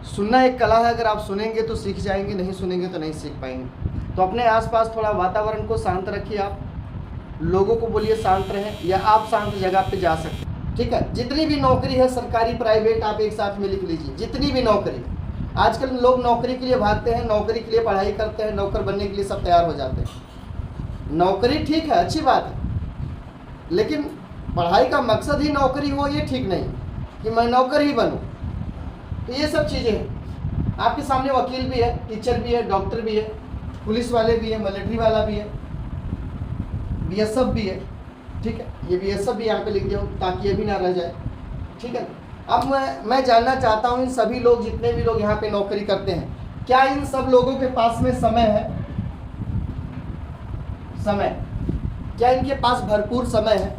सुनना एक कला है, अगर आप सुनेंगे तो सीख जाएंगे, नहीं सुनेंगे तो नहीं सीख पाएंगे। तो अपने आसपास थोड़ा वातावरण को शांत रखिए, आप लोगों को बोलिए शांत रहें, या आप शांत जगह पे जा सकते हैं, ठीक है। जितनी भी नौकरी है सरकारी प्राइवेट, आप एक साथ में लिख लीजिए, जितनी भी नौकरी। आजकल लोग नौकरी के लिए भागते हैं, नौकरी के लिए पढ़ाई करते हैं, नौकर बनने के लिए सब तैयार हो जाते हैं। नौकरी ठीक है, अच्छी बात है, लेकिन पढ़ाई का मकसद ही नौकरी हो ये ठीक नहीं कि मैं नौकर ही बनूं। तो ये सब चीज़ें हैं। आपके सामने वकील भी है, टीचर भी है, डॉक्टर भी है, पुलिस वाले भी है, मिलिट्री वाला भी है, बीएसएफ भी है, ठीक है। ये बीएसएफ भी यहाँ पे लिख दिया ताकि ये भी ना रह जाए, ठीक है। अब मैं जानना चाहता हूँ, इन सभी लोग, जितने भी लोग यहाँ पे नौकरी करते हैं, क्या इन सब लोगों के पास में समय है? समय, क्या इनके पास भरपूर समय है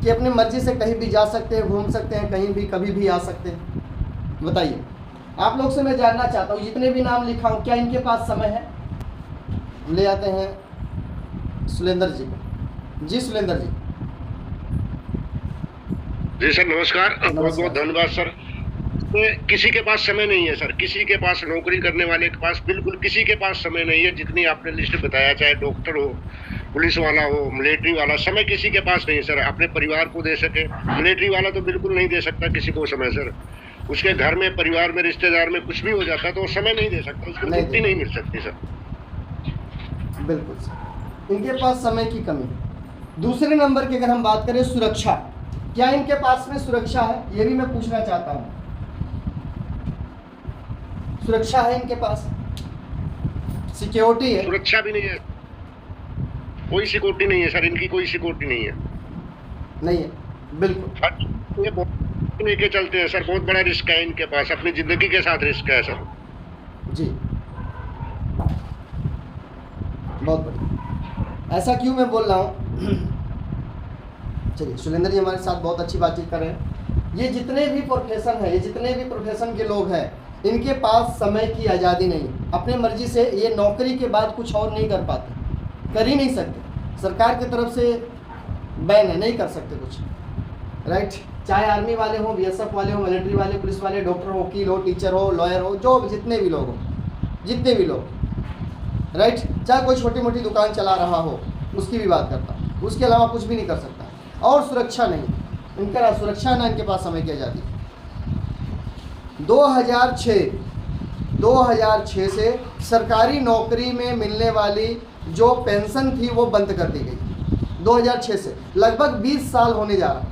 कि अपनी मर्जी से कहीं भी जा सकते हैं, घूम सकते हैं, कहीं भी कभी भी आ सकते हैं? बताइए, आप लोग से मैं जानना चाहता हूँ, जितने भी नाम लिखा हूँ, क्या इनके पास समय है? ले आते हैं सुलेंद्र जी को। जी सुलेंद्र जी। जी सर नमस्कार, बहुत बहुत धन्यवाद सर। तो किसी के पास समय नहीं है सर, किसी के पास, नौकरी करने वाले के पास बिल्कुल किसी के पास समय नहीं है। जितनी आपने लिस्ट बताया, चाहे डॉक्टर हो, पुलिस वाला हो, मिलिट्री वाला, समय किसी के पास नहीं है सर अपने परिवार को दे सके। मिलिट्री वाला तो बिल्कुल नहीं दे सकता किसी को समय सर। उसके घर में, परिवार में, रिश्तेदार में कुछ भी हो जाता है तो वो समय नहीं दे सकता, उसको छुट्टी नहीं मिल सकती सर। बिल्कुल सर, इनके पास समय की कमी। दूसरे नंबर की अगर हम बात करें सुरक्षा, क्या इनके पास में सुरक्षा है? ये भी मैं पूछना चाहता हूँ, सुरक्षा है इनके पास? सिक्योरिटी है? सुरक्षा भी नहीं है, कोई सिक्योरिटी नहीं है सर, इनकी कोई सिक्योरिटी नहीं है। नहीं है, बिल्कुल। ये बहुत लेके चलते हैं सर, बहुत बड़ा रिस्क है इनके पास, अपनी जिंदगी के साथ रिस्क है सर। जी, बहुत बढ़िया। ऐसा क्यों मैं बोल रहा हूँ? चलिए, सुलेंद्र जी हमारे साथ बहुत अच्छी बातचीत कर रहे हैं। ये जितने भी प्रोफेशन है, ये जितने भी प्रोफेशन के लोग हैं, इनके पास समय की आज़ादी नहीं। अपने मर्जी से ये नौकरी के बाद कुछ और नहीं कर पाते, कर ही नहीं सकते। सरकार की तरफ से बैन है, नहीं कर सकते कुछ, राइट। चाहे आर्मी वाले हो, बीएसएफ वाले हो, मिलिट्री वाले, पुलिस वाले, डॉक्टर हो, वकील हो, टीचर हो, लॉयर हो, जो जितने भी लोग हो, जितने भी लोग, राइट। चाहे कोई छोटी मोटी दुकान चला रहा हो, उसकी भी बात करता हूँ, उसके अलावा कुछ भी नहीं कर सकता। और सुरक्षा नहीं, इनका ना सुरक्षा ना इनके पास समय की आज़ादी। 2006 से सरकारी नौकरी में मिलने वाली जो पेंशन थी वो बंद कर दी गई। 2006 से लगभग 20 साल होने जा रहा,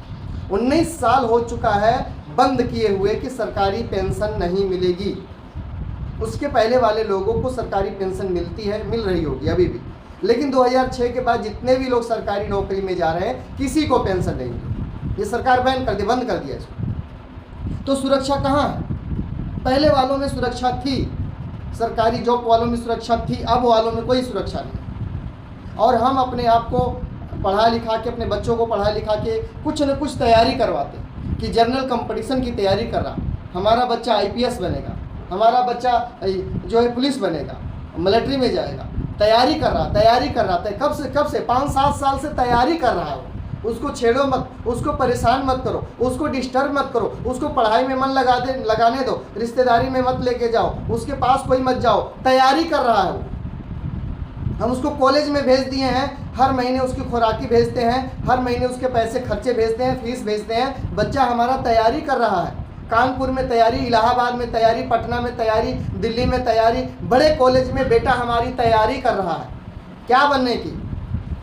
19 साल हो चुका है बंद किए हुए कि सरकारी पेंशन नहीं मिलेगी। उसके पहले वाले लोगों को सरकारी पेंशन मिलती है, मिल रही होगी अभी भी, लेकिन 2006 के बाद जितने भी लोग सरकारी नौकरी में जा रहे हैं, किसी को पेंशन नहीं मिली। ये सरकार बैन कर दी, बंद कर दिया इसको। तो सुरक्षा कहाँ है? पहले वालों में सुरक्षा थी, सरकारी जॉब वालों में सुरक्षा थी, अब वालों में कोई सुरक्षा नहीं। और हम अपने आप को पढ़ा लिखा के, अपने बच्चों को पढ़ा लिखा के कुछ न कुछ तैयारी करवाते कि जनरल कंपटीशन की तैयारी कर रहा, हमारा बच्चा आईपीएस बनेगा, हमारा बच्चा जो है पुलिस बनेगा, मिलिट्री में जाएगा, तैयारी कर रहा था। कब से 5-7 साल से तैयारी कर रहा है। उसको छेड़ो मत, उसको परेशान मत करो, उसको डिस्टर्ब मत करो, उसको पढ़ाई में मन लगाने दो, रिश्तेदारी में मत लेके जाओ, उसके पास कोई मत जाओ, तैयारी कर रहा है वो। हम उसको कॉलेज में भेज दिए हैं, हर महीने उसकी खुराकी भेजते हैं, हर महीने उसके पैसे खर्चे भेजते हैं, फीस भेजते हैं। बच्चा हमारा तैयारी कर रहा है, कानपुर में तैयारी, इलाहाबाद में तैयारी, पटना में तैयारी, दिल्ली में तैयारी, बड़े कॉलेज में बेटा हमारी तैयारी कर रहा है। क्या बनने की?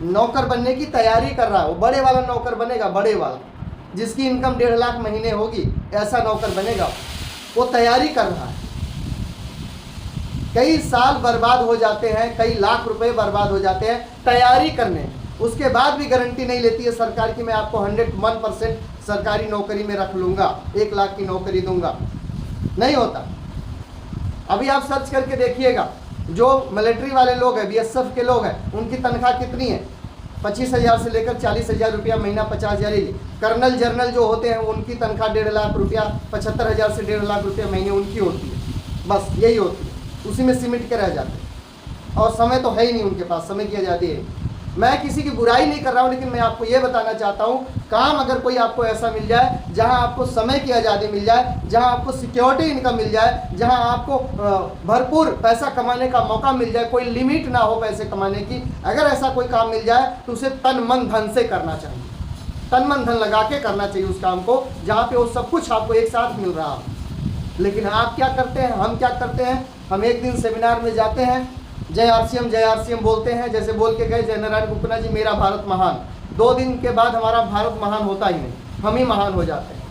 नौकर बनने की तैयारी कर रहा है। वो बड़े वाला नौकर बनेगा, बड़े वाला, जिसकी इनकम 1.5 लाख महीने होगी, ऐसा नौकर बनेगा। वो तैयारी कर रहा है। कई साल बर्बाद हो जाते हैं, कई लाख रुपए बर्बाद हो जाते हैं तैयारी करने। उसके बाद भी गारंटी नहीं लेती है सरकार की मैं आपको 101% सरकारी नौकरी में रख लूँगा, 1 लाख की नौकरी दूंगा। नहीं होता। अभी आप सर्च करके देखिएगा, जो मिलिट्री वाले लोग हैं, बीएसएफ के लोग हैं, उनकी तनख्वाह कितनी है? 25,000 से लेकर 40,000 रुपया महीना, 50,000। कर्नल जर्नल जो होते हैं उनकी तनख्वाह 1.5 लाख रुपया, 75,000 से 1.5 लाख रुपया महीने उनकी होती है। बस यही होती है, उसी में सिमट के रह जाते हैं। और समय तो है ही नहीं उनके पास, समय की आज़ादी है। मैं किसी की बुराई नहीं कर रहा हूँ, लेकिन मैं आपको ये बताना चाहता हूँ, काम अगर कोई आपको ऐसा मिल जाए जहाँ आपको समय की आज़ादी मिल जाए, जहाँ आपको सिक्योरिटी इनकम मिल जाए, जहाँ आपको भरपूर पैसा कमाने का मौका मिल जाए, कोई लिमिट ना हो पैसे कमाने की, अगर ऐसा कोई काम मिल जाए तो उसे तन मन धन से करना चाहिए, तन मन धन लगा के करना चाहिए उस काम को, जहाँ पे वो सब कुछ आपको एक साथ मिल रहा हो। लेकिन आप क्या करते हैं, हम क्या करते हैं, हम एक दिन सेमिनार में जाते हैं, जय आरसीएम बोलते हैं, जैसे बोल के गए जय नारायण कुपना जी मेरा भारत महान, 2 दिन के बाद हमारा भारत महान होता ही नहीं, हम ही महान हो जाते हैं,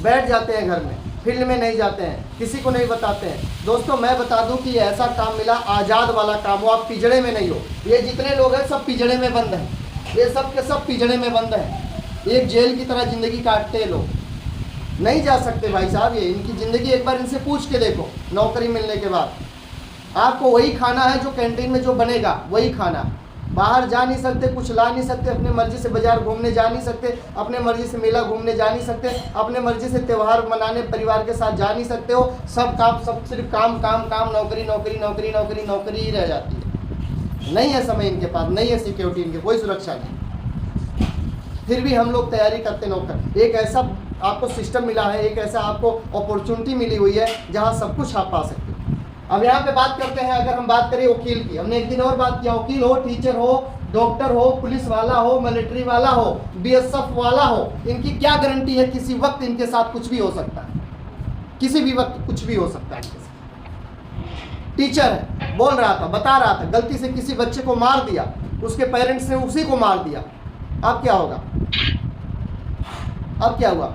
बैठ जाते हैं घर में, फील्ड में नहीं जाते हैं, किसी को नहीं बताते हैं। दोस्तों मैं बता दूं कि ऐसा काम मिला, आज़ाद वाला काम हो, आप पिंजड़े में नहीं हो। ये जितने लोग हैं सब पिंजड़े में बंद हैं, ये सब के सब पिंजड़े में बंद हैं, एक जेल की तरह ज़िंदगी काटते हैं लोग, नहीं जा सकते भाई साहब। ये इनकी ज़िंदगी एक बार इनसे पूछ के देखो, नौकरी मिलने के बाद आपको वही खाना है जो कैंटीन में जो बनेगा, वही खाना, बाहर जा नहीं सकते, कुछ ला नहीं सकते, अपने मर्जी से बाजार घूमने जा नहीं सकते, अपने मर्जी से मेला घूमने जा नहीं सकते, अपने मर्जी से त्यौहार मनाने परिवार के साथ जा नहीं सकते हो। सब काम, सब सिर्फ काम काम काम, नौकरी नौकरी नौकरी नौकरी नौकरी ही रह जाती है। नहीं है समय इनके पास, नहीं है सिक्योरिटी इनके, कोई सुरक्षा नहीं, फिर भी हम लोग तैयारी करते नौकर। एक ऐसा आपको सिस्टम मिला है, एक ऐसा आपको अपॉर्चुनिटी मिली हुई है जहाँ सब कुछ आप पा सकते हो। अब यहाँ पे बात करते हैं, अगर हम बात करें वकील की, हमने एक दिन और बात किया, वकील हो, टीचर हो, डॉक्टर हो, पुलिस वाला हो, मिलिट्री वाला हो, बीएसएफ वाला हो, इनकी क्या गारंटी है किसी वक्त इनके साथ कुछ भी हो सकता है, किसी भी वक्त कुछ भी हो सकता है इनके साथ। टीचर है, बोल रहा था, बता रहा था, गलती से किसी बच्चे को मार दिया, उसके पेरेंट्स ने उसी को मार दिया, अब क्या होगा, अब क्या हुआ,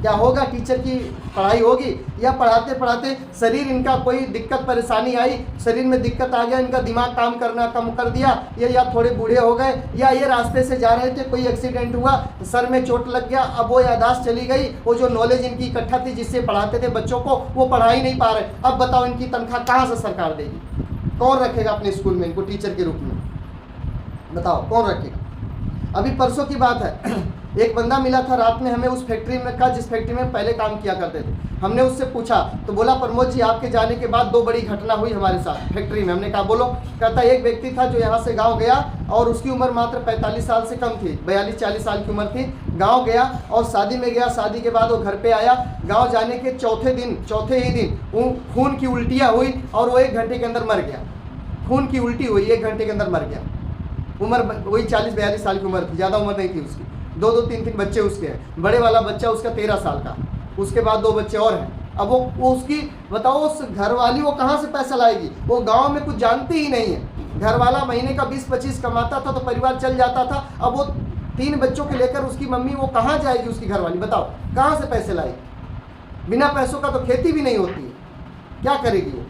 क्या होगा, टीचर की पढ़ाई होगी, या पढ़ाते पढ़ाते शरीर इनका कोई दिक्कत परेशानी आई, शरीर में दिक्कत आ गया, इनका दिमाग काम करना कम कर दिया, या थोड़े बूढ़े हो गए, या ये रास्ते से जा रहे थे, कोई एक्सीडेंट हुआ, सर में चोट लग गया, अब वो यादाश्त चली गई, वो जो नॉलेज इनकी इकट्ठा थी जिससे पढ़ाते थे बच्चों को, वो पढ़ा ही नहीं पा रहे। अब बताओ इनकी तनख्वाह कहाँ से सरकार देगी, कौन रखेगा अपने स्कूल में इनको टीचर के रूप में, बताओ कौन रखेगा। अभी परसों की बात है, एक बंदा मिला था रात में हमें उस फैक्ट्री में का, जिस फैक्ट्री में पहले काम किया करते थे। हमने उससे पूछा तो बोला प्रमोद जी आपके जाने के बाद 2 बड़ी घटना हुई हमारे साथ फैक्ट्री में। हमने कहा बोलो। कहता एक व्यक्ति था जो यहाँ से गांव गया और उसकी उम्र मात्र 45 साल से कम थी, 42-40 साल की उम्र थी। गांव गया और शादी में गया, शादी के बाद वो घर पे आया, गाँव जाने के चौथे ही दिन खून की उल्टियाँ हुई और वो 1 घंटे के अंदर मर गया। खून की उल्टी हुई, 1 घंटे के अंदर मर गया। उम्र वही 40-42 साल की उम्र थी, ज़्यादा उम्र नहीं थी उसकी। 2-3 बच्चे उसके हैं, बड़े वाला बच्चा उसका 13 साल का, उसके बाद 2 बच्चे और हैं। अब वो उसकी बताओ, उस घरवाली वो कहाँ से पैसा लाएगी, वो गांव में कुछ जानती ही नहीं है। घरवाला महीने का 20-25 कमाता था तो परिवार चल जाता था। अब वो 3 बच्चों के लेकर उसकी मम्मी वो कहाँ जाएगी, उसकी घरवाली बताओ कहाँ से पैसे लाएगी। बिना पैसों का तो खेती भी नहीं होती है, क्या करेगी वो,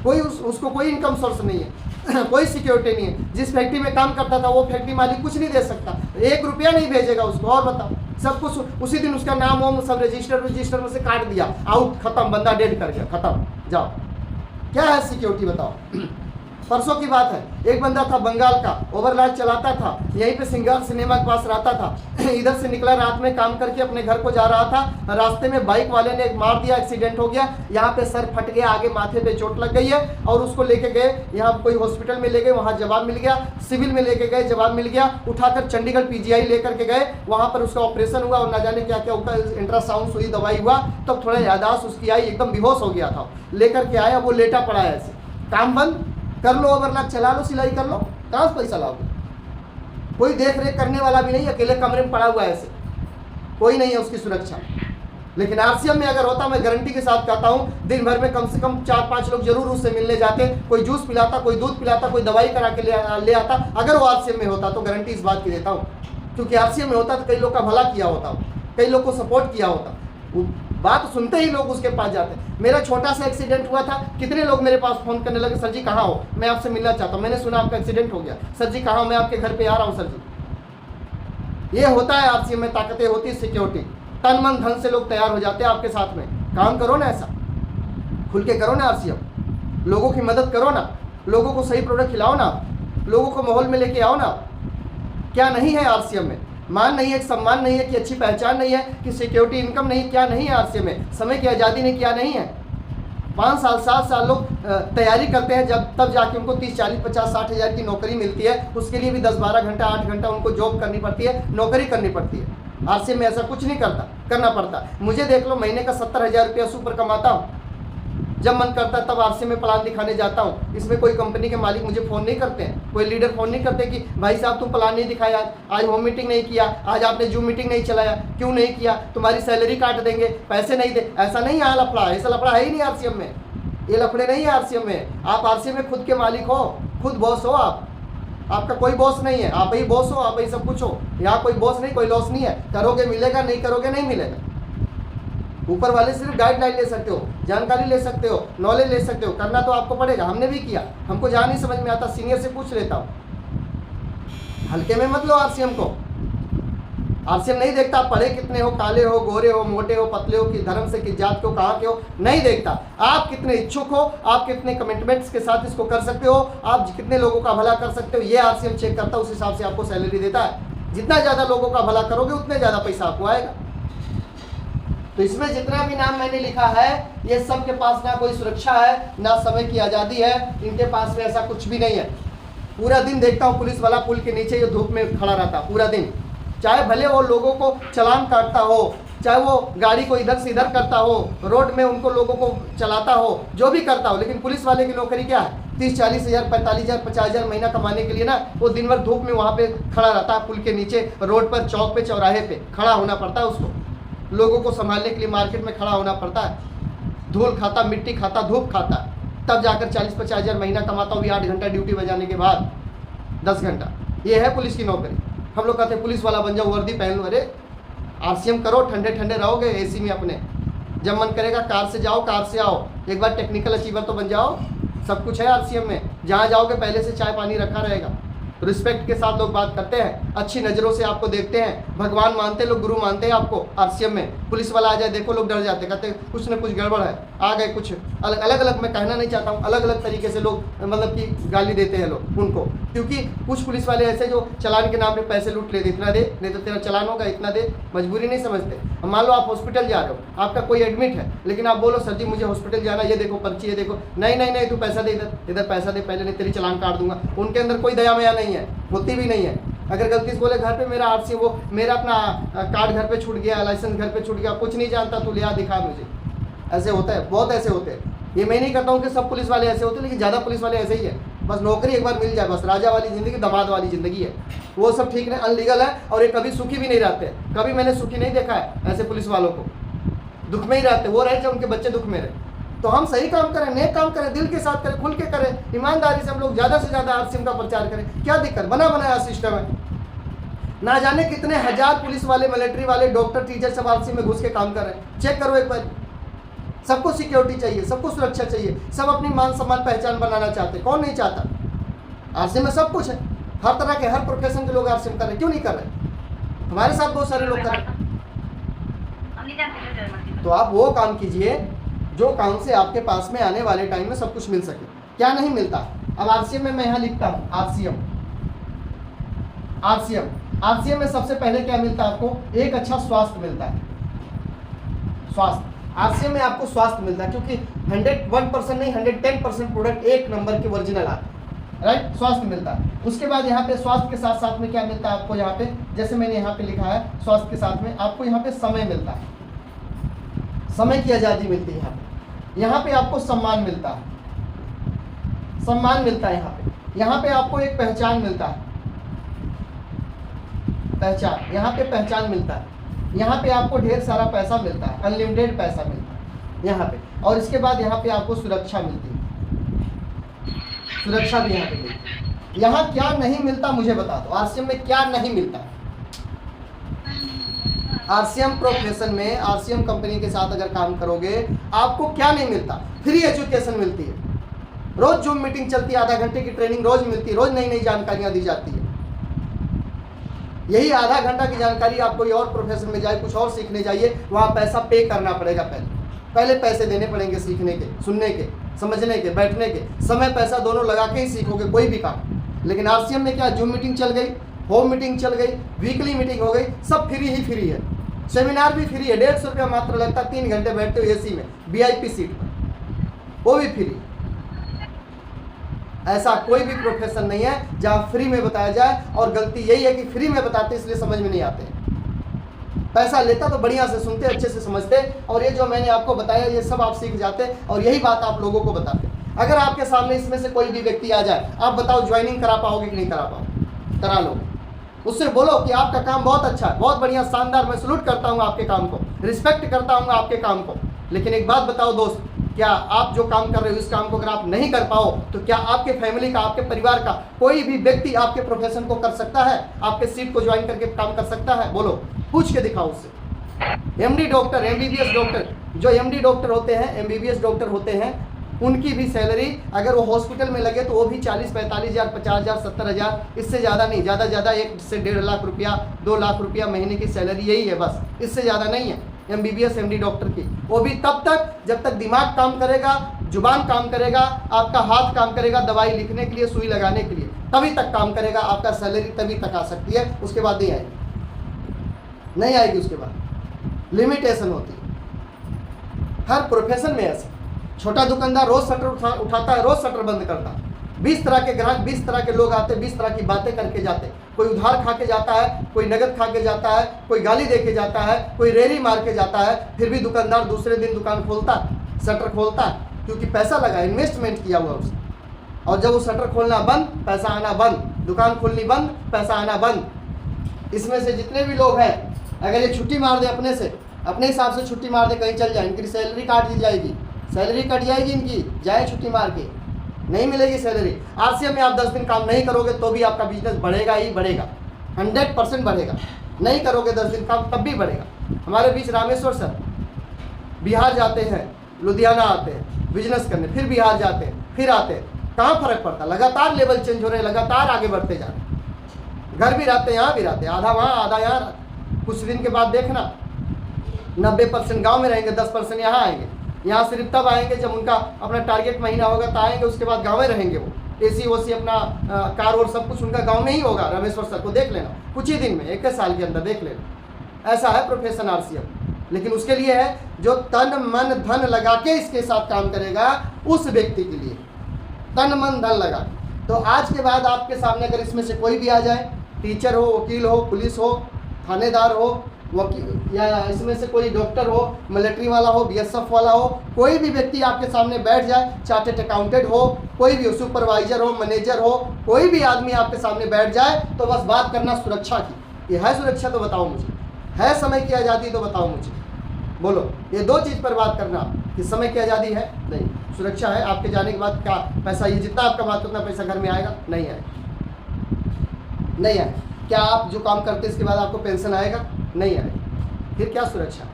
कोई उसको कोई इनकम सोर्स नहीं है, कोई सिक्योरिटी नहीं है। जिस फैक्ट्री में काम करता था वो फैक्ट्री मालिक कुछ नहीं दे सकता, 1 रुपया नहीं भेजेगा उसको। और बताओ, सब कुछ उसी दिन उसका नाम वाम सब रजिस्टर में से काट दिया, आउट, खत्म, बंदा डेड कर गया, खत्म, जाओ। क्या है सिक्योरिटी बताओ। परसों की बात है, एक बंदा था बंगाल का, ओवरलॉड चलाता था, यहीं पे सिंगार सिनेमा के पास रहता था। इधर से निकला रात में काम करके अपने घर को जा रहा था, रास्ते में बाइक वाले ने मार दिया, एक्सीडेंट हो गया, यहाँ पे सर फट गया, आगे माथे पे चोट लग गई है। और उसको लेके गए, यहाँ कोई हॉस्पिटल में ले गए, वहाँ जवाब मिल गया, सिविल में लेके गए, जवाब मिल गया, उठाकर चंडीगढ़ PGI लेकर के गए, वहाँ पर उसका ऑपरेशन हुआ और ना जाने क्या क्या होता है, इंट्रासाउंड सुई दवाई हुआ, तब थोड़ा यादाश्त उसकी आई, एकदम बेहोश हो गया था। लेकर के आया, वो लेटा पड़ा है ऐसे, काम बंद कर लो, ओवरलॉक चला लो, सिलाई कर लो, कहाँ से पैसा लाओगे। कोई देख रेख करने वाला भी नहीं, अकेले कमरे में पड़ा हुआ है ऐसे, कोई नहीं है उसकी सुरक्षा। लेकिन RCM में अगर होता, मैं गारंटी के साथ कहता हूँ, दिन भर में कम से कम 4-5 लोग जरूर उससे मिलने जाते, कोई जूस पिलाता, कोई दूध पिलाता, कोई दवाई करा के ले आता, अगर वो RCM में होता तो। गारंटी इस बात की देता हूँ, क्योंकि RCM में होता तो कई लोग का भला किया होता, कई लोग को सपोर्ट किया होता। बात सुनते ही लोग उसके पास जाते। मेरा छोटा सा एक्सीडेंट हुआ था, कितने लोग मेरे पास फ़ोन करने लगे, सर जी कहाँ हो, मैं आपसे मिलना चाहता हूँ, मैंने सुना आपका एक्सीडेंट हो गया, सर जी कहाँ हो, मैं आपके घर पे आ रहा हूँ सर जी। ये होता है RCM में, ताकतें होती है, सिक्योरिटी, तन मन धन से लोग तैयार हो जाते हैं आपके साथ में। काम करो ना, ऐसा खुल के करो ना RCM, लोगों की मदद करो ना, लोगों को सही प्रोडक्ट खिलाओ ना, लोगों को माहौल में लेके आओ ना। क्या नहीं है RCM में, मान नहीं है, सम्मान नहीं है, कि अच्छी पहचान नहीं है, कि सिक्योरिटी इनकम नहीं, क्या नहीं है RCM में, समय की आज़ादी नहीं, क्या नहीं है। 5 साल 7 साल लोग तैयारी करते हैं, जब तब जाके उनको 30 40 50 60 हज़ार की नौकरी मिलती है। उसके लिए भी 10-12 घंटा 8 घंटा उनको जॉब करनी पड़ती है, नौकरी करनी पड़ती है। आरसीएम में ऐसा कुछ नहीं करना पड़ता। मुझे देख लो, महीने का 70,000 रुपया सुपर कमाता हूँ। जब मन करता है तब आरसीएम में प्लान दिखाने जाता हूँ। इसमें कोई कंपनी के मालिक मुझे फ़ोन नहीं करते हैं, कोई लीडर फ़ोन नहीं करते कि भाई साहब तुम प्लान नहीं दिखाया, आज होम मीटिंग नहीं किया, आज आपने जूम मीटिंग नहीं चलाया, क्यों नहीं किया, तुम्हारी सैलरी काट देंगे, पैसे नहीं दे। ऐसा नहीं है लफड़ा, ऐसा लफड़ा है ही नहीं आरसीएम में। ये लफड़े नहीं है आरसीएम में। आप आरसीएम में खुद के मालिक हो, खुद बॉस हो आप। आपका कोई बॉस नहीं है, आप ही बॉस हो, आप ही सब कुछ हो। यहाँ कोई बॉस नहीं, कोई लॉस नहीं है। करोगे मिलेगा, नहीं करोगे नहीं मिलेगा। ऊपर वाले सिर्फ गाइडलाइन ले सकते हो, जानकारी ले सकते हो, नॉलेज ले सकते हो, करना तो आपको पड़ेगा। हमने भी किया, हमको जहाँ नहीं समझ में आता सीनियर से पूछ लेता हूँ। हल्के में मत लो आरसीएम को। आरसीएम नहीं देखता आप पढ़े कितने हो, काले हो, गोरे हो, मोटे हो, पतले हो, कि धर्म से, किस जात के हो, कहाँ के हो, नहीं देखता। आप कितने इच्छुक हो, आप कितने कमिटमेंट्स के साथ इसको कर सकते हो, आप कितने लोगों का भला कर सकते हो, ये आरसीएम चेक करता है। उस हिसाब से आपको सैलरी देता है। जितना ज़्यादा लोगों का भला करोगे उतने ज़्यादा पैसा आपको आएगा। तो इसमें जितना भी नाम मैंने लिखा है, ये सब के पास ना कोई सुरक्षा है, ना समय की आज़ादी है, इनके पास में ऐसा कुछ भी नहीं है। पूरा दिन देखता हूँ पुलिस वाला पुल के नीचे ये धूप में खड़ा रहता पूरा दिन, चाहे भले वो लोगों को चालान काटता हो, चाहे वो गाड़ी को इधर से इधर करता हो, रोड में उनको लोगों को चलाता हो, जो भी करता हो। लेकिन पुलिस वाले की नौकरी क्या है? 30-40 हज़ार, 45 हज़ार, 50 हज़ार महीना कमाने के लिए ना वो दिन भर धूप में वहाँ पे खड़ा रहता है, पुल के नीचे, रोड पर, चौक पे, चौराहे पे खड़ा होना पड़ता है उसको। लोगों को संभालने के लिए मार्केट में खड़ा होना पड़ता है। धूल खाता, मिट्टी खाता, धूप खाता, तब जाकर 40-50 हज़ार महीना कमाता हूँ, 8 घंटा ड्यूटी बजाने के बाद, 10 घंटा। ये है पुलिस की नौकरी। हम लोग कहते हैं पुलिस वाला बन जाओ, वर्दी पहन लो। अरे आरसीएम करो, ठंडे ठंडे रहोगे एसी में अपने। जब मन करेगा कार से जाओ, कार से आओ। एक बार टेक्निकल अचीवर तो बन जाओ। सब कुछ है आरसीएम में। जहाँ जाओगे पहले से चाय पानी रखा रहेगा। रिस्पेक्ट के साथ लोग बात करते हैं, अच्छी नज़रों से आपको देखते हैं, भगवान मानते लोग, गुरु मानते हैं आपको। आरसीएम में पुलिस वाला आ जाए, देखो लोग डर जाते, कहते कुछ न कुछ गड़बड़ है, आ गए कुछ। अलग अलग मैं कहना नहीं चाहता हूँ, अलग अलग तरीके से लोग मतलब कि गाली देते हैं लोग उनको, क्योंकि कुछ पुलिस वाले ऐसे जो चालान के नाम पे पैसे लूट लेते, इतना दे, नहीं तो तेरा चालान होगा, इतना दे, मजबूरी नहीं समझते। मान लो आप हॉस्पिटल जा रहे हो, आपका कोई एडमिट है, लेकिन आप बोलो सर जी मुझे हॉस्पिटल जाना, ये देखो पर्ची, ये देखो, नहीं तू पैसा दे, इधर पैसा दे पहले, नहीं तेरी चालान काट दूंगा। उनके अंदर कोई दया मया नहीं है, होती भी नहीं है। अगर गलती से बोले घर पे मेरा आरसी, वो मेरा अपना कार्ड घर पे छूट गया, लाइसेंस घर पे छूट गया, कुछ नहीं जानता, तू ले आ दिखा मुझे। ऐसे होता है, बहुत ऐसे होते हैं। ये मैं नहीं कहता हूँ कि सब पुलिस वाले ऐसे होते हैं, लेकिन ज़्यादा पुलिस वाले ऐसे ही है। बस नौकरी एक बार मिल जाए, बस राजा वाली ज़िंदगी, दमाद वाली ज़िंदगी है, वो सब ठीक नहीं, अनलीगल है। और ये कभी सुखी भी नहीं रहते, कभी मैंने सुखी नहीं देखा है ऐसे पुलिस वालों को। दुख में ही रहते, वो रहे जब उनके बच्चे दुख में रहे। तो हम सही काम करें, नेक काम करें, दिल के साथ करें, खुल के करें, ईमानदारी से हम लोग ज़्यादा से ज़्यादा आरसीएम का प्रचार करें। क्या दिक्कत? बना बनाया सिस्टम है। ना जाने कितने हजार पुलिस वाले, मिलिट्री वाले, डॉक्टर, टीचर सब आरसीएम में घुस के काम कर रहे हैं। चेक करो एक बार। सबको सिक्योरिटी चाहिए, सबको सुरक्षा चाहिए, सब अपनी मान सम्मान पहचान बनाना चाहते, कौन नहीं चाहता? आरसीएम में सब कुछ है, हर तरह के, हर प्रोफेशन के लोग आरसीएम कर रहे हैं। क्यों नहीं कर रहे? हमारे साथ बहुत सारे लोग कर रहे हैं। तो आप वो काम कीजिए जो काम से आपके पास में आने वाले टाइम में सब कुछ मिल सके। क्या नहीं मिलता? अब आरसीएम में मैं यहाँ लिखता हूँ, आरसीएम में सबसे पहले क्या मिलता है आपको? एक अच्छा स्वास्थ्य मिलता है। स्वास्थ्य, आरसीएम में आपको स्वास्थ्य मिलता है, क्योंकि 101% नहीं 110% प्रोडक्ट एक नंबर के ओरिजिनल आते हैं, राइट? स्वास्थ्य मिलता है। उसके बाद यहाँ पे स्वास्थ्य के साथ साथ में क्या मिलता है आपको? यहाँ पे जैसे मैंने यहाँ पे लिखा है, स्वास्थ्य के साथ में आपको यहाँ पे समय मिलता है, समय की आज़ादी मिलती है। यहाँ पे आपको सम्मान मिलता है, सम्मान मिलता है। यहाँ पे आपको एक पहचान मिलता है, पहचान, यहाँ पे पहचान मिलता है। यहाँ पे आपको ढेर सारा पैसा मिलता है, अनलिमिटेड पैसा मिलता है यहाँ पे। और इसके बाद यहाँ पे आपको सुरक्षा मिलती है, सुरक्षा भी यहाँ पे मिलती है। यहाँ क्या नहीं मिलता मुझे बता दो, आरसीएम में क्या नहीं मिलता? आरसीएम प्रोफेशन में, आरसीएम कंपनी के साथ अगर काम करोगे, आपको क्या नहीं मिलता? फ्री एजुकेशन मिलती है, रोज जूम मीटिंग चलती है, आधा घंटे की ट्रेनिंग रोज मिलती है, रोज नई नई जानकारियां दी जाती है। यही आधा घंटा की जानकारी आप कोई और प्रोफेशन में जाए, कुछ और सीखने जाइए, वहाँ पैसा पे करना पड़ेगा। पहले पैसे देने पड़ेंगे सीखने के, सुनने के, समझने के, बैठने के, समय पैसा दोनों लगा के ही सीखोगे कोई भी काम। लेकिन आरसीएम में क्या, जूम मीटिंग चल गई, होम मीटिंग चल गई, वीकली मीटिंग हो गई, सब फ्री ही फ्री है। सेमिनार भी फ्री है, 150 रुपया मात्र लगता है, 3 घंटे बैठते हो एसी में, वीआईपी सीट पर। वो भी फ्री। ऐसा कोई भी प्रोफेशन नहीं है जहां फ्री में बताया जाए, और गलती यही है कि फ्री में बताते इसलिए समझ में नहीं आते। पैसा लेता तो बढ़िया से सुनते, अच्छे से समझते, और ये जो मैंने आपको बताया ये सब आप सीख जाते, और यही बात आप लोगों को बताते। अगर आपके सामने इसमें से कोई भी व्यक्ति आ जाए, आप बताओ ज्वाइनिंग करा पाओगे कि नहीं करा पाओगे? करा लो। उससे बोलो कि आपका काम बहुत अच्छा है, बहुत बढ़िया, शानदार, मैं सलूट करता हूँ आपके काम को, रिस्पेक्ट करता हूँ आपके काम को। लेकिन एक बात बताओ दोस्त, क्या आप जो काम कर रहे हो इस काम को अगर आप नहीं कर पाओ तो क्या आपके फैमिली का, आपके परिवार का कोई भी व्यक्ति आपके प्रोफेशन को कर सकता है? आपके सीट को ज्वाइन करके काम कर सकता है? बोलो, पूछ के दिखाओ उससे। एमडी डॉक्टर, एमबीबीएस डॉक्टर, जो एमडी डॉक्टर होते हैं, एमबीबीएस डॉक्टर होते हैं, उनकी भी सैलरी अगर वो हॉस्पिटल में लगे तो वो भी 40-45 हज़ार, 50 हज़ार, 70 हज़ार, इससे ज़्यादा नहीं। ज़्यादा ज़्यादा 1 से 1.5 लाख रुपया, 2 लाख रुपया महीने की सैलरी यही है बस, इससे ज़्यादा नहीं है एमबीबीएस एमडी डॉक्टर की। वो भी तब तक जब तक दिमाग काम करेगा, जुबान काम करेगा, आपका हाथ काम करेगा दवाई लिखने के लिए, सुई लगाने के लिए, तभी तक काम करेगा। आपका सैलरी तभी तक आ सकती है, उसके बाद नहीं आएगी, नहीं आएगी। उसके बाद लिमिटेशन होती है। हर प्रोफेशन में ऐसा। छोटा दुकानदार रोज शटर उठाता है, रोज शटर बंद करता है। 20 तरह के ग्राहक, 20 तरह के लोग आते, 20 तरह की बातें करके जाते। कोई उधार खा के जाता है, कोई नगद खा के जाता है, कोई गाली दे के जाता है, कोई रेरी मार के जाता है। फिर भी दुकानदार दूसरे दिन दुकान खोलता है, शटर खोलता है, क्योंकि पैसा लगा, इन्वेस्टमेंट किया हुआ उसने। और जब वो शटर खोलना बंद, पैसा आना बंद, दुकान खोलनी बंद, पैसा आना बंद। इसमें से जितने भी लोग हैं, अगर ये छुट्टी मार दे अपने से, अपने हिसाब से छुट्टी मार दे, कहीं चल जाए, इनकी सैलरी काट दी जाएगी, सैलरी कट जाएगी इनकी, जाए छुट्टी मार के, नहीं मिलेगी सैलरी। आरसीएम में आप 10 दिन काम नहीं करोगे तो भी आपका बिजनेस बढ़ेगा ही बढ़ेगा, 100% बढ़ेगा। नहीं करोगे 10 दिन काम तब भी बढ़ेगा। हमारे बीच रामेश्वर सर बिहार जाते हैं, लुधियाना आते हैं बिजनेस करने, फिर बिहार जाते हैं, फिर आते हैं। कहाँ फर्क पड़ता? लगातार लेवल चेंज हो रहे हैं, लगातार आगे बढ़ते जा रहे हैं। घर भी रहते हैं, यहाँ भी रहते हैं, आधा वहाँ आधा यहाँ। कुछ दिन के बाद देखना 90% गाँव में रहेंगे, 10% यहाँ आएंगे। यहाँ सिर्फ तब आएंगे जब उनका अपना टारगेट महीना होगा तो आएंगे, उसके बाद गाँव में रहेंगे। वो एसी ओसी अपना कार और सब कुछ उनका गांव में ही होगा। रामेश्वर सर को देख लेना, कुछ ही दिन में, 1 साल के अंदर देख लेना। ऐसा है प्रोफेशन आरसीएम। लेकिन उसके लिए है जो तन मन धन लगा के इसके साथ काम करेगा, उस व्यक्ति के लिए तन मन धन लगा। तो आज के बाद आपके सामने अगर इसमें से कोई भी आ जाए, टीचर हो, वकील हो, पुलिस हो, थानेदार हो, वकील, या इसमें से कोई डॉक्टर हो, मिलिट्री वाला हो, बीएसएफ वाला हो, कोई भी व्यक्ति आपके सामने बैठ जाए, चार्टेड अकाउंटेंट हो, कोई भी हो, सुपरवाइजर हो, मैनेजर हो, कोई भी आदमी आपके सामने बैठ जाए, तो बस बात करना सुरक्षा की। ये है सुरक्षा तो बताओ मुझे, है समय की आज़ादी तो बताओ मुझे। बोलो, ये 2 चीज़ पर बात करना कि समय की आज़ादी है, नहीं, सुरक्षा है। आपके जाने के बाद क्या पैसा, ये जितना आप कमाते उतना पैसा घर में आएगा? नहीं आएगा, नहीं आएगा। क्या आप जो काम करते इसके बाद आपको पेंशन आएगा? नहीं आएगा। फिर क्या सुरक्षा?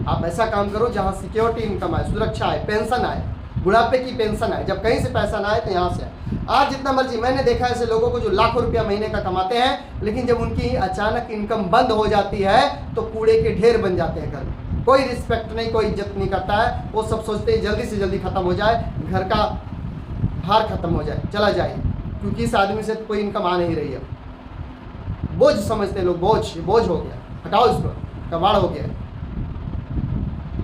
आप ऐसा काम करो जहाँ सिक्योरिटी इनकम आए, सुरक्षा आए, पेंशन आए, बुढ़ापे की पेंशन आए। जब कहीं से पैसा ना आए तो यहाँ से आए। आज जितना मर्जी, मैंने देखा ऐसे लोगों को जो लाखों रुपया महीने का कमाते हैं, लेकिन जब उनकी अचानक इनकम बंद हो जाती है तो कूड़े के ढेर बन जाते हैं घर में। कोई रिस्पेक्ट नहीं, कोई इज्जत नहीं करता है। वो सब सोचते हैं जल्दी से जल्दी खत्म हो जाए, घर का भार खत्म हो जाए, चला जाए, क्योंकि इस आदमी से कोई इनकम आ नहीं रही है। बोझ समझते हैं लोग, बोझ हो गया, हटाओ इसको, कबाड़ हो गया।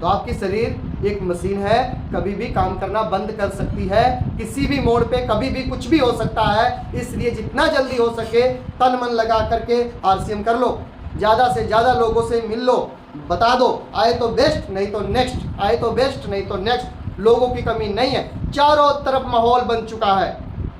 तो आपकी शरीर एक मशीन है, कभी भी काम करना बंद कर सकती है, किसी भी मोड़ पे कभी भी कुछ भी हो सकता है। इसलिए जितना जल्दी हो सके तन मन लगा करके आरसीएम कर लो, ज़्यादा से ज़्यादा लोगों से मिल लो, बता दो, आए तो बेस्ट, नहीं तो नेक्स्ट, आए तो बेस्ट, नहीं तो नेक्स्ट। लोगों की कमी नहीं है, चारों तरफ माहौल बन चुका है।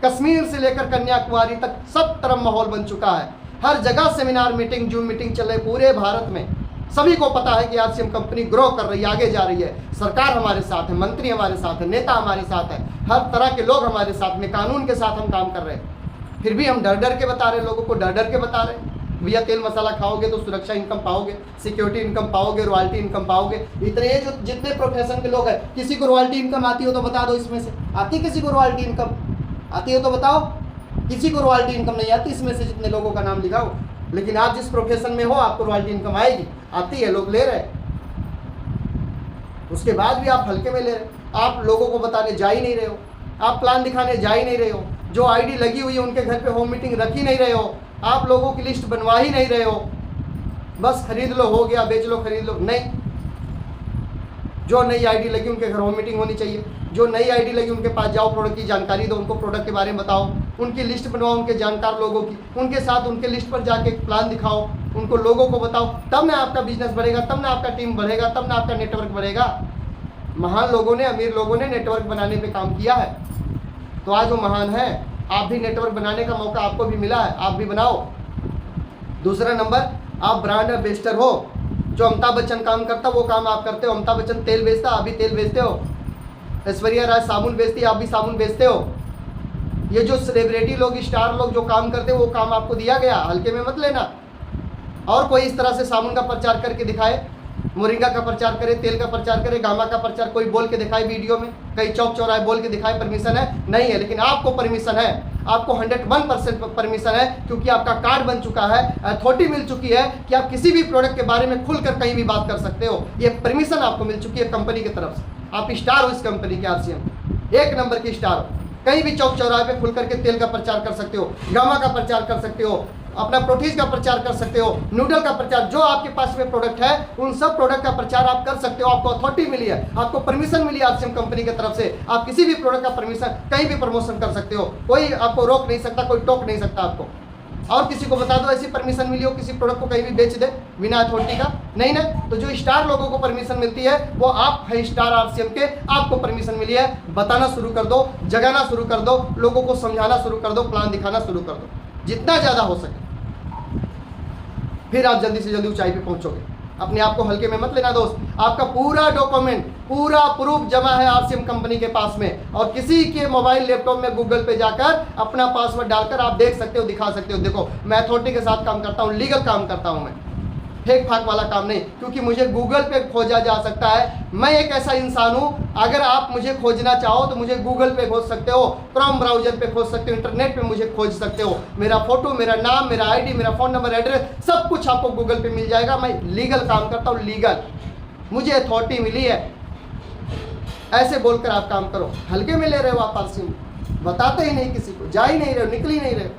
कश्मीर से लेकर कन्याकुमारी तक सब तरफ माहौल बन चुका है। हर जगह सेमिनार, मीटिंग, जूम मीटिंग चल रही पूरे भारत में। सभी को पता है कि आरसीएम कंपनी ग्रो कर रही है, आगे जा रही है। सरकार हमारे साथ है, मंत्री हमारे साथ है, नेता हमारे साथ है, हर तरह के लोग हमारे साथ में, कानून के साथ हम काम कर रहे हैं। फिर भी हम डर डर के बता रहे हैं, लोगों को डर डर के बता रहे हैं, भैया तेल मसाला खाओगे तो सुरक्षा इनकम पाओगे, सिक्योरिटी इनकम पाओगे, रॉयल्टी इनकम पाओगे। इतने जो जितने प्रोफेशन के लोग हैं, किसी को रॉयल्टी इनकम आती हो तो बता दो, इसमें से आती किसी को रॉयल्टी इनकम आती हो तो बताओ। किसी को रॉयल्टी इनकम नहीं आती इसमें से जितने लोगों का नाम लिखाओ। लेकिन आप जिस प्रोफेशन में हो आपको रॉयल्टी इनकम आएगी, आती है, लोग ले रहे हैं। उसके बाद भी आप हल्के में ले रहे, आप लोगों को बताने जा ही नहीं रहे हो, आप प्लान दिखाने जा ही नहीं रहे हो, जो आईडी लगी हुई है उनके घर पे होम मीटिंग रख ही नहीं रहे हो, आप लोगों की लिस्ट बनवा ही नहीं रहे हो। बस खरीद लो, हो गया, बेच लो, खरीद लो, नहीं। जो नई आईडी लगी उनके घर होम मीटिंग होनी चाहिए। जो नई आईडी लगी उनके पास जाओ, प्रोडक्ट की जानकारी दो, उनको प्रोडक्ट के बारे में बताओ, उनकी लिस्ट बनवाओ उनके जानकार लोगों की, उनके साथ उनके लिस्ट पर जाके प्लान दिखाओ, उनको लोगों को बताओ, तब ना आपका बिजनेस बढ़ेगा, तब ना आपका टीम बढ़ेगा, तब ना आपका नेटवर्क बढ़ेगा। महान लोगों ने, अमीर लोगों ने नेटवर्क बनाने पे काम किया है, तो आज वो महान है। आप भी नेटवर्क बनाने का मौका आपको भी मिला है, आप भी बनाओ। दूसरा नंबर, आप ब्रांड एम्बेसडर हो। जो अमिताभ बच्चन काम करता वो काम आप करते हो। अमिताभ बच्चन तेल बेचता, आप भी तेल बेचते हो। ऐश्वर्या राय साबुन बेचती, आप भी साबुन बेचते हो। ये जो सेलिब्रिटी लोग, स्टार लोग जो काम करते हैं वो काम आपको दिया गया, हल्के में मत लेना। और कोई इस तरह से साबुन का प्रचार करके दिखाए, मोरिंगा का प्रचार करे, तेल का प्रचार करे, गामा का प्रचार कोई बोल के दिखाए वीडियो में, कहीं चौक चौराहे बोल के दिखाए, परमिशन है? नहीं है। लेकिन आपको परमिशन है, आपको 101% परमिशन है, क्योंकि आपका कार्ड बन चुका है, अथॉरिटी मिल चुकी है कि आप किसी भी प्रोडक्ट के बारे में खुलकर कहीं भी बात कर सकते हो। ये परमिशन आपको मिल चुकी है कंपनी की तरफ से। आप स्टार हो इस कंपनी के, RCM एक नंबर की स्टार हो। कहीं भी चौक चौराहे पे खुल करके तेल का प्रचार कर सकते हो, गामा का प्रचार कर सकते हो, अपना प्रोटीज का प्रचार कर सकते हो, नूडल का प्रचार, जो आपके पास में प्रोडक्ट है उन सब प्रोडक्ट का प्रचार आप कर सकते हो। आपको अथॉरिटी मिली है, आपको परमिशन मिली है RCM कंपनी की तरफ से। आप किसी भी प्रोडक्ट का परमिशन कहीं भी प्रमोशन कर सकते हो, कोई आपको रोक नहीं सकता, कोई टोक नहीं सकता आपको। और किसी को बता दो ऐसी परमिशन मिली हो, किसी प्रोडक्ट को कहीं भी बेच दे बिना अथॉरिटी का, नहीं ना। तो जो स्टार लोगों को परमिशन मिलती है वो आप है स्टार RCM के, आपको परमिशन मिली है। बताना शुरू कर दो, जगाना शुरू कर दो, लोगों को समझाना शुरू कर दो, प्लान दिखाना शुरू कर दो, जितना ज़्यादा हो सके। फिर आप जल्दी से जल्दी ऊंचाई पे पहुंचोगे। अपने आप को हल्के में मत लेना दोस्त। आपका पूरा डॉक्यूमेंट, पूरा प्रूफ जमा है RCM कंपनी के पास में, और किसी के मोबाइल लैपटॉप में गूगल पे जाकर अपना पासवर्ड डालकर आप देख सकते हो, दिखा सकते हो। देखो मैं अथॉरिटी के साथ काम करता हूँ, लीगल काम करता हूँ मैं, फेक फाक वाला काम नहीं, क्योंकि मुझे गूगल पे खोजा जा सकता है। मैं एक ऐसा इंसान हूँ, अगर आप मुझे खोजना चाहो तो मुझे गूगल पे खोज सकते हो, क्रोम ब्राउजर पे खोज सकते हो, इंटरनेट पे मुझे खोज सकते हो। मेरा फोटो, मेरा नाम, मेरा आईडी, मेरा फ़ोन नंबर, एड्रेस, सब कुछ आपको गूगल पे मिल जाएगा। मैं लीगल काम करता हूँ, लीगल, मुझे अथॉरिटी मिली है। ऐसे बोलकर आप काम करो, हल्के में ले रहे हो आप RCM, बताते ही नहीं किसी को, जा ही नहीं रहे हो, निकल ही नहीं रहे हो।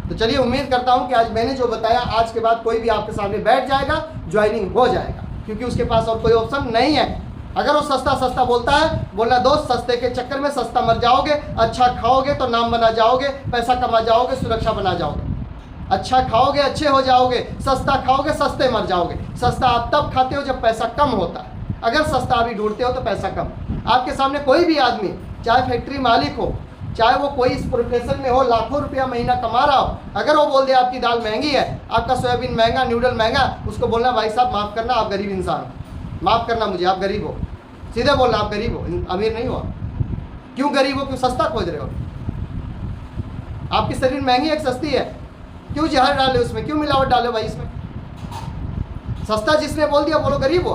तो चलिए, उम्मीद करता हूं कि आज मैंने जो बताया, आज के बाद कोई भी आपके सामने बैठ जाएगा, ज्वाइनिंग हो जाएगा, क्योंकि उसके पास और कोई ऑप्शन नहीं है। अगर वो सस्ता सस्ता बोलता है, बोलना दोस्त सस्ते के चक्कर में सस्ता मर जाओगे, अच्छा खाओगे तो नाम बना जाओगे, पैसा कमा जाओगे, सुरक्षा बना जाओगे। अच्छा खाओगे अच्छे हो जाओगे, सस्ता खाओगे सस्ते मर जाओगे। सस्ता आप तब खाते हो जब पैसा कम होता है। अगर सस्ता अभी ढूंढते हो तो पैसा कम। आपके सामने कोई भी आदमी, चाहे फैक्ट्री मालिक हो, चाहे वो कोई इस प्रोफेशन में हो, लाखों रुपया महीना कमा रहा हो, अगर वो बोल दे आपकी दाल महंगी है, आपका सोयाबीन महंगा, नूडल महंगा, उसको बोलना भाई साहब माफ़ करना, आप गरीब इंसान हो, माफ़ करना मुझे, आप गरीब हो। सीधे बोलना आप गरीब हो, अमीर नहीं हो। क्यों गरीब हो? क्यों सस्ता खोज रहे हो? आपकी शरीर महंगी है कि सस्ती है? क्यों जहर डाले उसमें, क्यों मिलावट डाले भाई इसमें? सस्ता जिसने बोल दिया बोलो गरीब हो।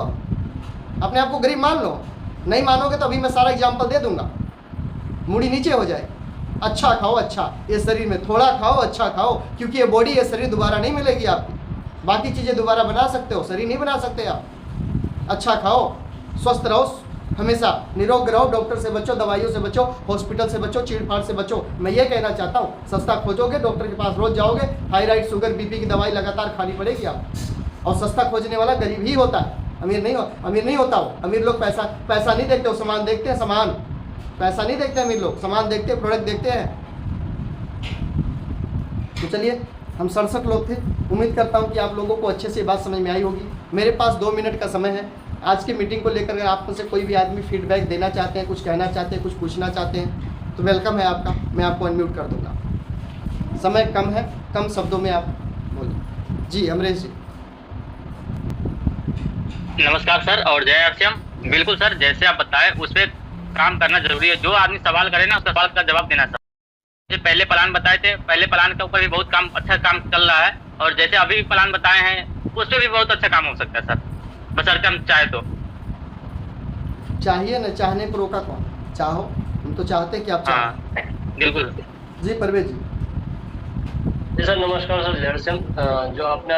अपने आप को गरीब मान लो। नहीं मानोगे तो अभी मैं सारा एग्जाम्पल दे दूंगा, मुड़ी नीचे हो जाए। अच्छा खाओ, अच्छा, ये शरीर में थोड़ा खाओ, अच्छा खाओ, क्योंकि ये बॉडी, ये शरीर दोबारा नहीं मिलेगी आपकी। बाकी चीज़ें दोबारा बना सकते हो, शरीर नहीं बना सकते आप। अच्छा खाओ, स्वस्थ रहो, हमेशा निरोग रहो, डॉक्टर से बचो, दवाइयों से बचो, हॉस्पिटल से बचो, चीड़-फाड़ से बचो। मैं ये कहना चाहता हूँ, सस्ता खोजोगे, डॉक्टर के पास रोज जाओगे, थायराइड, शुगर, BP की दवाई लगातार खानी पड़ेगी आप। और सस्ता खोजने वाला गरीब ही होता है, अमीर नहीं होता वो। अमीर लोग पैसा नहीं देखते, वो सामान देखते हैं, सामान, पैसा नहीं देखते अमीर लोग, सामान देखते हैं, प्रोडक्ट देखते हैं। तो चलिए, हम 67 लोग थे। उम्मीद करता हूँ कि आप लोगों को अच्छे से बात समझ में आई होगी। मेरे पास 2 मिनट का समय है। आज की मीटिंग को लेकर अगर आप में से कोई भी आदमी फीडबैक देना चाहते हैं, कुछ कहना चाहते हैं, कुछ पूछना चाहते हैं, तो वेलकम है आपका। मैं आपको अनम्यूट कर दूंगा। समय कम है, कम शब्दों में आप बोलिए। जी अमरेश जी। नमस्कार सर और जय RCM। बिल्कुल सर, जैसे आप बताएं उस पर काम करना जरूरी है। जो आदमी सवाल करे ना, उसका सवाल का जवाब देना सर। जो पहले प्लान बताए थे, पहले प्लान के ऊपर भी बहुत अच्छा काम चल रहा है, और जैसे अभी प्लान बताए हैं उस पर भी बहुत अच्छा काम हो सकता है सर, बशर्ते हम चाहे तो। चाहिए न, चाहने पर रोका कौन? चाहो, हम तो चाहते कि आप चाहो। बिल्कुल जी परवेज जी। जी सर नमस्कार सर, जय RCM। जो आपने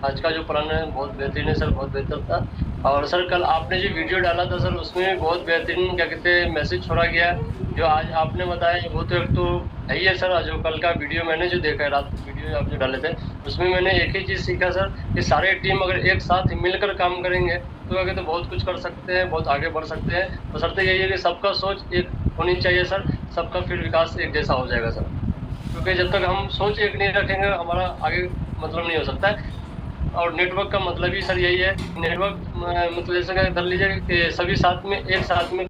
आज का जो प्लान है बहुत बेहतरीन है सर, बहुत बेहतर था। और सर कल आपने जो वीडियो डाला था सर, उसमें बहुत बेहतरीन क्या कहते हैं मैसेज छोड़ा गया है। जो आज आपने बताया वो तो एक तो है ही है सर। जो कल का वीडियो मैंने जो देखा है, रात को वीडियो आप जो डाले थे, उसमें मैंने एक ही चीज़ सीखा सर कि सारे टीम अगर एक साथ मिलकर काम करेंगे तो क्या कहते हैं बहुत कुछ कर सकते हैं, बहुत आगे बढ़ सकते हैं। तो शर्त यही है कि सबका सोच एक होनी चाहिए सर, सबका फिर विकास एक जैसा हो जाएगा सर। क्योंकि जब तक हम सोच एक नहीं रखेंगे हमारा आगे मतलब नहीं हो सकता है। और नेटवर्क का मतलब ही सर यही है, नेटवर्क मतलब जैसे कि धर लीजिए कि सभी साथ में एक साथ में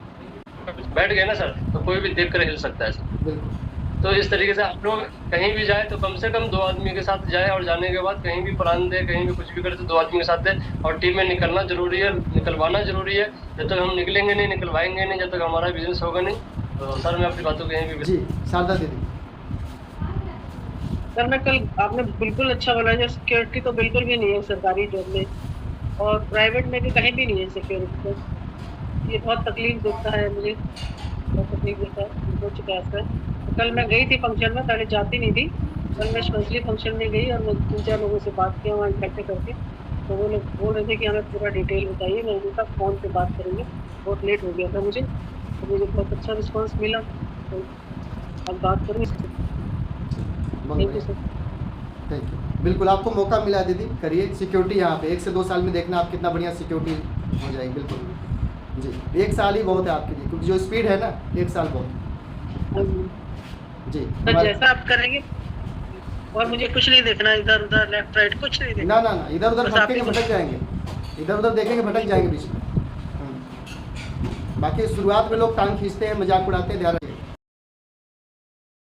बैठ गए ना सर, तो कोई भी देख कर हिल सकता है सर। बिल्कुल। तो इस तरीके से आप लोग कहीं भी जाए तो कम से कम 2 आदमी के साथ जाए, और जाने के बाद कहीं भी प्लान दे, कहीं भी कुछ भी करे तो 2 आदमी के साथ दे। और टीम में निकलना जरूरी है, निकलवाना जरूरी है। जब तक हम निकलेंगे नहीं, निकलवाएंगे नहीं, जब तक हमारा बिजनेस होगा नहीं। तो सर मैं अपनी बातों कहीं भी जी शारदा दीदी। सर मैं कल आपने बिल्कुल अच्छा बोला है, सिक्योरिटी तो बिल्कुल भी नहीं है सरकारी जॉब में, और प्राइवेट में भी कहीं भी नहीं है सिक्योरिटी। तो ये बहुत तकलीफ देता है मुझे, बहुत तकलीफ देता है, हो चुका है सर। तो कल मैं गई थी फंक्शन में, पहले जाती नहीं थी, कल मैं स्पेशली फंक्शन में गई और मैं 3-4 लोगों से बात किया वहाँ इकट्ठे करके। तो वो लोग बोल रहे थे कि हमें पूरा डिटेल बताइए। मैं उनका फ़ोन पे बात करेंगे, बहुत लेट हो गया था मुझे, तो मुझे बहुत अच्छा रिस्पॉन्स मिला। तो अब बात करेंगे। Thank you sir. Thank you. बिल्कुल आपको मौका मिला है दीदी, करिए सिक्योरिटी यहाँ पे 1 से 2 साल में देखना आप कितना बढ़िया सिक्योरिटी हो जाएगी। बिल्कुल जी, 1 साल ही बहुत है आपके लिए, क्योंकि जो स्पीड है ना 1 साल बहुत जी। तो जैसा आप करेंगे, और मुझे कुछ नहीं देखना, इधर उधर लेफ्ट राइट कुछ नहीं देखना। ना इधर उधर बस आप भटकेंगे, ही भटक जाएंगे, इधर उधर देखेंगे भटक जाएंगे बीच में। बाकी शुरुआत में लोग टांग खींचते हैं, मजाक उड़ाते हैं, ध्यान रखिए।